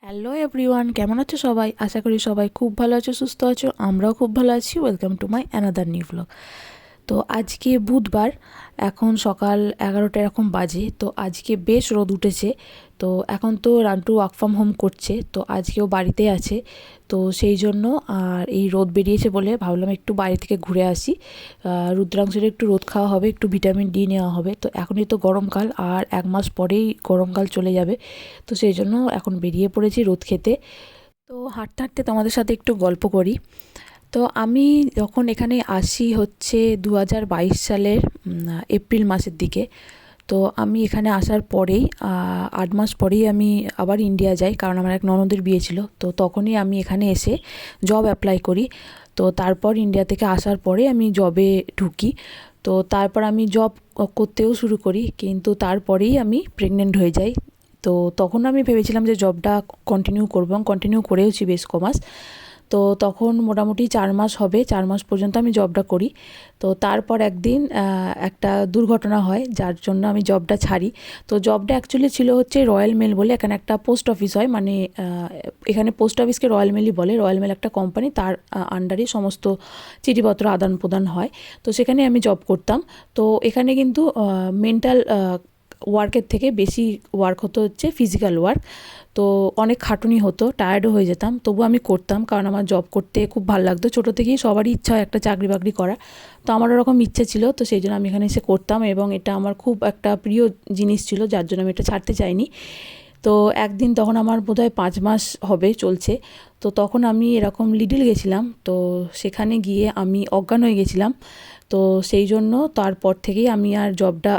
Hello everyone, কেমন আছো সবাই? আশা করি সবাই খুব ভালো আছো, সুস্থ আছো। আমরাও খুব ভালো আছি। Welcome to my another new blog. তো আজকে বুধবার, এখন সকাল 11টা এরকম বাজে। তো আজকে বেশ রোদ উঠেছে। তো এখন তো রান্টু ওয়ার্ক ফ্রম হোম করছে, তো আজকেও বাড়িতে আছে। তো সেই জন্য আর এই রোদ বেরিয়েছে বলে ভাবলাম একটু বাইরে থেকে ঘুরে আসি। রুদ্রাংশের একটু রোদ খাওয়া হবে, একটু ভিটামিন ডি নেওয়া হবে। তো এখনই তো গরমকাল, আর 1 মাস পরেই গরমকাল চলে যাবে। তো সেই জন্য এখন বেরিয়ে পড়েছি রোদ খেতে। তো হাঁটতে হাঁটতে তোমাদের সাথে একটু গল্প করি। তো আমি যখন এখানে আসি হচ্ছে 2022 সালের এপ্রিল মাসের দিকে। তো আমি এখানে আসার পরেই 8 মাস পরেই আমি আবার ইন্ডিয়া যাই, কারণ আমার এক ননদের বিয়ে ছিল। তো তখনই আমি এখানে এসে জব অ্যাপ্লাই করি। তো তারপর ইন্ডিয়া থেকে আসার পরে আমি জবে ঢুকি। তো তারপর আমি জব করতেও শুরু করি, কিন্তু তারপরেই আমি প্রেগনেন্ট হয়ে যাই। তো তখন আমি ভেবেছিলাম যে জবটা কন্টিনিউ করবো, এবং কন্টিনিউ করেওছি বেশ কমাস। তো তখন মোটামুটি 4 মাস হবে, 4 মাস পর্যন্ত আমি জবটা করি। তো তারপর একদিন একটা দুর্ঘটনা হয়, যার জন্য আমি জবটা ছাড়ি। তো জবটা অ্যাকচুয়ালি ছিল হচ্ছে রয়্যাল মেল বলে, এখানে একটা পোস্ট অফিস হয়, মানে এখানে পোস্ট অফিসকে রয়্যাল মেলই বলে। রয়্যাল মেল একটা কোম্পানি, তার আন্ডারে সমস্ত চিঠিপত্র আদান প্রদান হয়। তো সেখানে আমি জব করতাম। তো এখানে কিন্তু মেন্টাল ওয়ার্কের থেকে বেশি ওয়ার্ক হতো হচ্ছে ফিজিক্যাল ওয়ার্ক। তো অনেক খাটুনি হতো, টায়ার্ডও হয়ে যেতাম, তবু আমি করতাম, কারণ আমার জব করতে খুব ভালো লাগতো। ছোটো থেকেই সবারই ইচ্ছা হয় একটা চাকরি বাকরি করা। তো আমার ওরকম ইচ্ছে ছিল, তো সেই জন্য আমি এখানে এসে করতাম, এবং এটা আমার খুব একটা প্রিয় জিনিস ছিল, যার জন্য আমি এটা ছাড়তে চাইনি। তো একদিন তখন আমার বোধহয় 5 মাস হবে চলছে। তো তখন আমি এরকম লিডল গেছিলাম, তো সেখানে গিয়ে আমি অজ্ঞান হয়ে গেছিলাম। তো সেই জন্য তারপর থেকেই আমি আর জবটা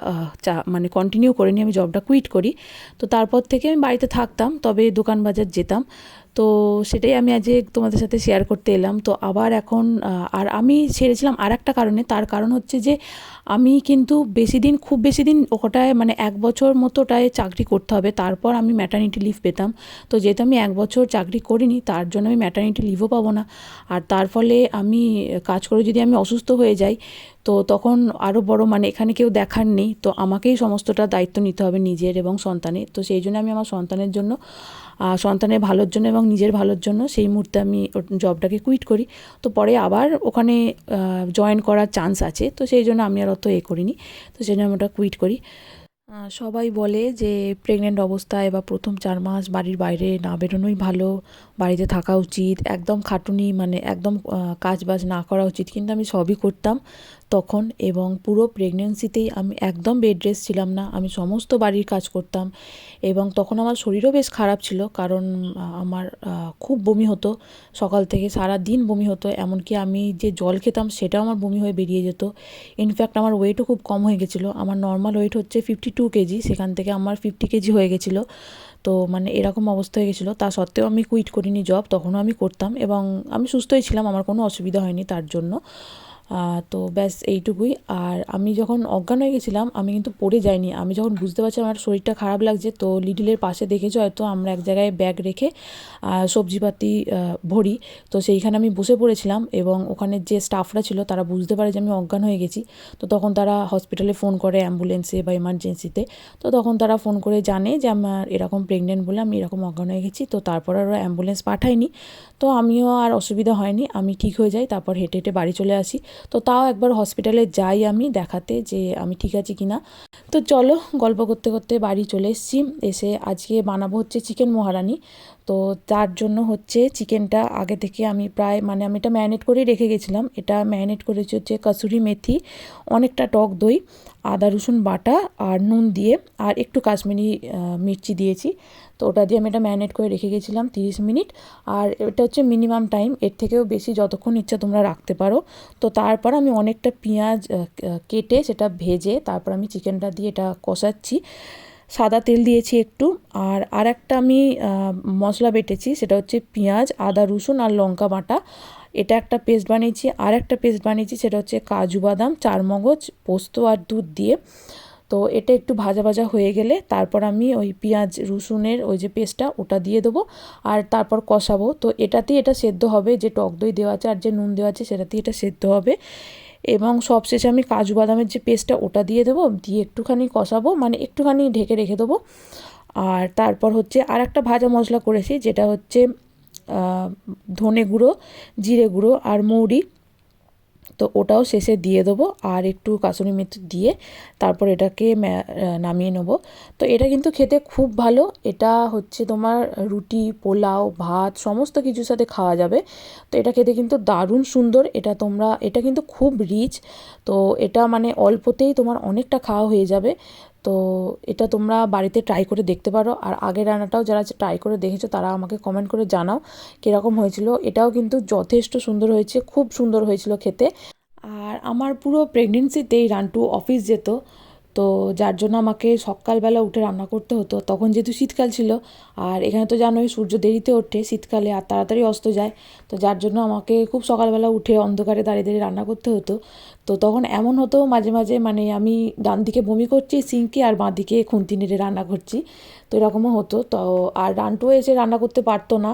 মানে কন্টিনিউ করিনি, আমি জবটা কুইট করি। তো তারপর থেকে আমি বাড়িতে থাকতাম, তবে দোকান বাজার যেতাম। তো সেটাই আমি আজকে তোমাদের সাথে শেয়ার করতে এলাম। তো আবার এখন আর আমি ছেড়েছিলাম আর একটা কারণে, তার কারণ হচ্ছে যে আমি কিন্তু বেশি দিন, খুব বেশি দিন ওটায়, মানে 1 বছর মতোটায় চাকরি করতে হবে, তারপর আমি ম্যাটারনিটি লিভ পেতাম। তো যেহেতু আমি 1 বছর চাকরি করিনি, তার জন্য আমি ম্যাটারনিটি লিভও পাবো না। আর তার ফলে আমি কাজ করে যদি আমি অসুস্থ হয়ে যাই, তো তখন আরও বড়, মানে এখানে কেউ দেখার নেই, তো আমাকেই সমস্তটা দায়িত্ব নিতে হবে নিজের এবং সন্তানের। তো সেই জন্য আমি আমার সন্তানের জন্য, সন্তানের ভালোর জন্য এবং নিজের ভালোর জন্য সেই মুহূর্তে আমি জবটাকে কুইট করি। তো পরে আবার ওখানে জয়েন করার চান্স আছে, তো সেই জন্য আমি আর অত করিনি। তো সেই জন্য আমি ওটা কুইট করি। সবাই বলে যে প্রেগনেন্ট অবস্থায় বা প্রথম 4 মাস বাড়ির বাইরে না বেরোনোই ভালো, বাড়িতে থাকা উচিত, একদম খাটুনি, মানে একদম কাজ বাজ না করা উচিত। কিন্তু আমি সবই করতাম তখন, এবং পুরো প্রেগনেন্সিতেই আমি একদম বেড রেস্ট ছিলাম না, আমি সমস্ত বাড়ির কাজ করতাম। এবং তখন আমার শরীরও বেশ খারাপ ছিল, কারণ আমার খুব বমি হতো, সকাল থেকে সারা দিন বমি হতো, এমনকি আমি যে জল খেতাম সেটাও আমার বমি হয়ে বেরিয়ে যেত। ইনফ্যাক্ট আমার ওয়েটও খুব কম হয়ে গেছিলো, আমার নর্মাল ওয়েট হচ্ছে 52 কেজি, সেখান থেকে আমার 50 কেজি হয়ে গেছিলো। তো মানে এরকম অবস্থা হয়ে গেছিলো, তা সত্ত্বেও আমি কুইট করিনি জব, তখনও আমি করতাম, এবং আমি সুস্থই ছিলাম, আমার কোনো অসুবিধা হয়নি তার জন্য। তো ব্যাস এইটুকুই। আর আমি যখন অজ্ঞান হয়ে গেছিলাম, আমি কিন্তু পড়ে যাইনি। আমি যখন বুঝতে পারছি আমার শরীরটা খারাপ লাগছে, তো লিডলের পাশে দেখেছো হয়তো, আমরা এক জায়গায় ব্যাগ রেখে সবজিপাতি ভরি, তো সেইখানে আমি বসে পড়েছিলাম, এবং ওখানে যে স্টাফরা ছিল তারা বুঝতে পারে যে আমি অজ্ঞান হয়ে গেছি। তো তখন তারা হসপিটালে ফোন করে, অ্যাম্বুলেন্সে বা এমার্জেন্সিতে। তো তখন তারা ফোন করে জানে যে আমার এরকম প্রেগনেন্ট বলে, আমি এরকম অজ্ঞান হয়ে গেছি। তো তারপর আর ওরা অ্যাম্বুলেন্স পাঠায়নি। তো আমিও আর অসুবিধা হয়নি, আমি ঠিক হয়ে যাই, তারপর হেঁটে হেঁটে বাড়ি চলে আসি। তো তাও একবার হসপিটালে যাই আমি দেখাতে, যে আমি ঠিক আছি কি না। তো চলো, গল্প করতে করতে বাড়ি চলে এসেছি। এসে আজকে বানাবো হচ্ছে চিকেন মহারানি। তো তার জন্য হচ্ছে চিকেনটা আগে থেকে আমি প্রায়, মানে আমি এটা ম্যারিনেট করেই রেখে গেছিলাম। এটা ম্যারিনেট করেছি হচ্ছে কাসুরি মেথি, অনেকটা টক দই, আদা রসুন বাটা, আর নুন দিয়ে, আর একটু কাশ্মীরি মির্চি দিয়েছি। তো ওটা দিয়ে আমি এটা ম্যারিনেট করে রেখে গেছিলাম 30 মিনিট। আর এটা হচ্ছে মিনিমাম টাইম, এর থেকেও বেশি যতক্ষণ ইচ্ছা তোমরা রাখতে পারো। তো তারপর আমি অনেকটা পেঁয়াজ কেটে সেটা ভেজে, তারপর আমি চিকেনটা দিয়ে এটা কষাচ্ছি। সাদা তেল দিয়েছি একটু। আর একটা আমি মশলা বেটেছি, সেটা হচ্ছে পেঁয়াজ, আদা রসুন আর লঙ্কা বাটা, এটা একটা পেস্ট বানিয়েছি। আর একটা পেস্ট বানিয়েছি, সেটা হচ্ছে কাজু বাদাম, চারমগজ, পোস্ত আর দুধ দিয়ে। তো এটা একটু ভাজা ভাজা হয়ে গেলে তারপর আমি ওই পেঁয়াজ রসুনের ওই যে পেস্টটা ওটা দিয়ে দেবো, আর তারপর কষাবো। তো এটাতেই এটা সেদ্ধ হবে, যে টক দই দেওয়া আছে আর যে নুন দেওয়া আছে সেটাতেই এটা সেদ্ধ হবে। এবং সবশেষে আমি কাজু বাদামের যে পেস্টটা ওটা দিয়ে দেবো, দিয়ে একটুখানি কষাবো, মানে একটুখানি ঢেকে রেখে দেবো। আর তারপর হচ্ছে আর একটা ভাজা মশলা করেছি, যেটা হচ্ছে ধনে গুঁড়ো, জিরে গুঁড়ো আর মৌরি। তো ওটাও শেষে দিয়ে দেবো, আর একটু কাসুরি মেথি দিয়ে তারপর এটাকে নামিয়ে নেব। তো এটা কিন্তু খেতে খুব ভালো। এটা হচ্ছে তোমার রুটি, পোলাও, ভাত সমস্ত কিছুর সাথে খাওয়া যাবে। তো এটা খেতে কিন্তু দারুণ সুন্দর। এটা কিন্তু খুব রিচ। তো এটা মানে অল্পতেই তোমার অনেকটা খাওয়া হয়ে যাবে। তো এটা তোমরা বাড়িতে ট্রাই করে দেখতে পারো। আর আগের রান্নাটাও যারা ট্রাই করে দেখেছো তারা আমাকে কমেন্ট করে জানাও কীরকম হয়েছিল। এটাও কিন্তু যথেষ্ট সুন্দর হয়েছে, খুব সুন্দর হয়েছিল খেতে। আর আমার পুরো প্রেগনেন্সিতেই রান্টু অফিস যেত, তো যার জন্য আমাকে সকালবেলা উঠে রান্না করতে হতো। তখন যেহেতু শীতকাল ছিল, আর এখানে তো জানোই সূর্য দেরিতে ওঠে শীতকালে আর তাড়াতাড়ি অস্ত যায়, তো যার জন্য আমাকে খুব সকালবেলা উঠে অন্ধকারে দাঁড়িয়ে দাঁড়িয়ে রান্না করতে হতো। তো তখন এমন হতো মাঝে মাঝে, মানে আমি ডান দিকে বমি করছি সিঙ্কে আর বাঁ দিকে খুন্তি নেড়ে রান্না করছি, তো এরকমও হতো। তো আর রান্টুও এসে রান্না করতে পারতো না,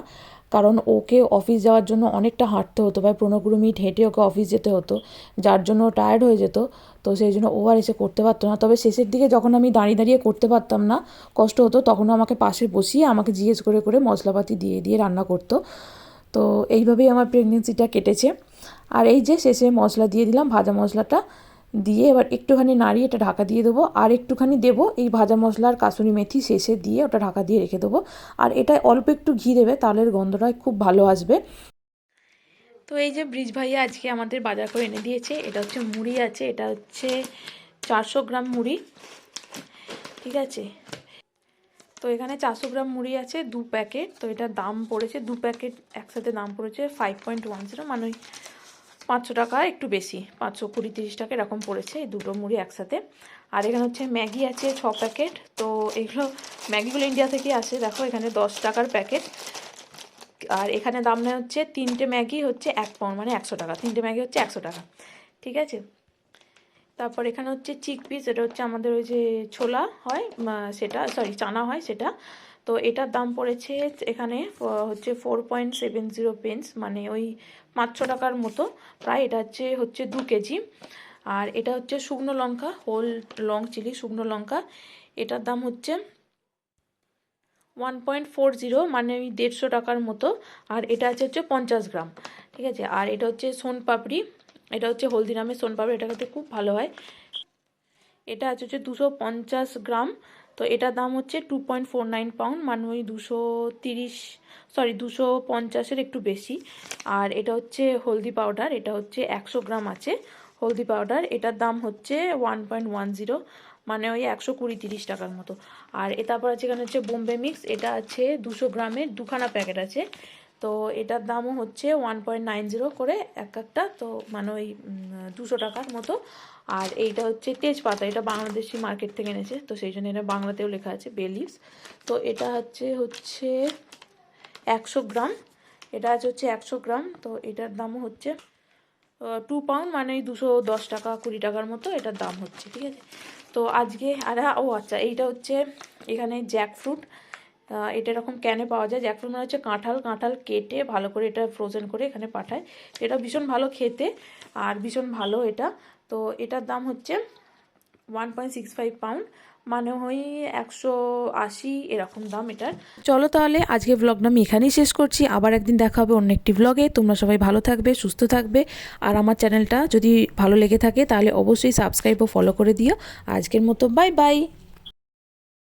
কারণ ওকে অফিস যাওয়ার জন্য অনেকটা হাঁটতে হতো, প্রায় 15-20 মিনিট হেঁটে ওকে অফিস যেতে হতো, যার জন্য টায়ার্ড হয়ে যেত। তো সেই জন্য ও আর এসে করতে পারতো না। তবে শেষের দিকে যখন আমি দাঁড়িয়ে দাঁড়িয়ে করতে পারতাম না, কষ্ট হতো, তখনও আমাকে পাশে বসিয়ে আমাকে জিজ্ঞেস করে করে মশলাপাতি দিয়ে দিয়ে রান্না করতো। তো এইভাবেই আমার প্রেগনেন্সিটা কেটেছে। আর এই যে শেষে মশলা দিয়ে দিলাম, ভাজা মশলাটা দিয়ে এবার একটুখানি নাড়িয়ে এটা ঢাকা দিয়ে দেবো, আর একটুখানি দেবো এই ভাজা মশলার কাসুরি মেথি শেষে দিয়ে ওটা ঢাকা দিয়ে রেখে দেবো। আর এটায় অল্প একটু ঘি দেবে, তাহলে গন্ধটা খুব ভালো আসবে। তো এই যে ব্রিজ ভাইয়া আজকে আমাদের বাজার করে এনে দিয়েছে। এটা হচ্ছে মুড়ি আছে, এটা হচ্ছে 400 গ্রাম মুড়ি, ঠিক আছে। তো এখানে 400 গ্রাম মুড়ি আছে 2 প্যাকেট। তো এটার দাম পড়েছে 2 প্যাকেট একসাথে দাম পড়েছে 5.10, মানে 500 টাকা একটু বেশি, 520-30 টাকা এরকম পড়েছে এই দুটো মুড়ি একসাথে। আর এখানে হচ্ছে ম্যাগি আছে 6 প্যাকেট। তো এগুলো ম্যাগিগুলো ইন্ডিয়া থেকে আসে, দেখো এখানে 10 টাকার প্যাকেট। আর এখানে দাম নেয় হচ্ছে 3টে ম্যাগি হচ্ছে 1 পাউন্ড, মানে 100 টাকা। 3টে ম্যাগি হচ্ছে 100 টাকা, ঠিক আছে। তারপর এখানে হচ্ছে চিকপিস, এটা হচ্ছে আমাদের ওই যে ছোলা হয় সেটা, সরি চানা হয় সেটা। তো এটার দাম পড়েছে এখানে হচ্ছে 4.70 পেন্স, মানে ওই 500 টাকার মতো প্রায়। এটা হচ্ছে 2 কেজি। আর এটা হচ্ছে শুকনো লঙ্কা, হোল লং চিলি শুকনো লঙ্কা, এটার দাম হচ্ছে 1.40, মানে ওই 150 টাকার মতো। আর এটা হচ্ছে 50 গ্রাম, ঠিক আছে। আর এটা হচ্ছে সোনপাপড়ি, এটা হচ্ছে হলদিরামের সোনপাপড়ি, এটা খেতে খুব ভালো হয়। এটা হচ্ছে 250 গ্রাম। তো এটার দাম হচ্ছে 2.49 পাউন্ড, মানে ওই 250-এর একটু বেশি। আর এটা হচ্ছে হলদি পাউডার, এটা হচ্ছে 100 গ্রাম আছে হলদি পাউডার, এটার দাম হচ্ছে 1.10, মানে ওই 120-30 টাকার মতো। আর তারপর আছে এখানে হচ্ছে বোম্বে মিক্স, এটা আছে 200 গ্রামের 2খানা প্যাকেট আছে। তো এটার দামও হচ্ছে 1.90 করে এক একটা, তো মানে ওই 200 টাকার মতো। আর এইটা হচ্ছে তেজপাতা, এটা বাংলাদেশি মার্কেট থেকে এনেছে, তো সেই জন্য এটা বাংলাতেও লেখা আছে বে লিভস। তো এটা হচ্ছে 100 গ্রাম, এটা হচ্ছে 100 গ্রাম। তো এটার দামও হচ্ছে 2 পাউন্ড, মানে 210 টাকা 20 টাকার মতো এটার দাম হচ্ছে, ঠিক আছে। তো আজকে আচ্ছা, এইটা হচ্ছে এখানে জ্যাকফ্রুট, এটা এরকম ক্যানে পাওয়া যায়। জ্যাকফ্রুট মানে হচ্ছে কাঁঠাল কেটে ভালো করে এটা ফ্রোজেন করে এখানে পাঠায়। এটা ভীষণ ভালো খেতে আর ভীষণ ভালো এটা। তো এটার দাম হচ্ছে 1.65 পাউন্ড, মানে ওই 180 এরকম দাম এটার। চলো তাহলে আজকে ব্লগটা আমি এখানেই শেষ করছি, আবার একদিন দেখা হবে অন্য একটি ব্লগে। তোমরা সবাই ভালো থাকবে, সুস্থ থাকবে। আর আমার চ্যানেলটা যদি ভালো লেগে থাকে তাহলে অবশ্যই সাবস্ক্রাইব ও ফলো করে দিও। আজকের মতো বাই বাই।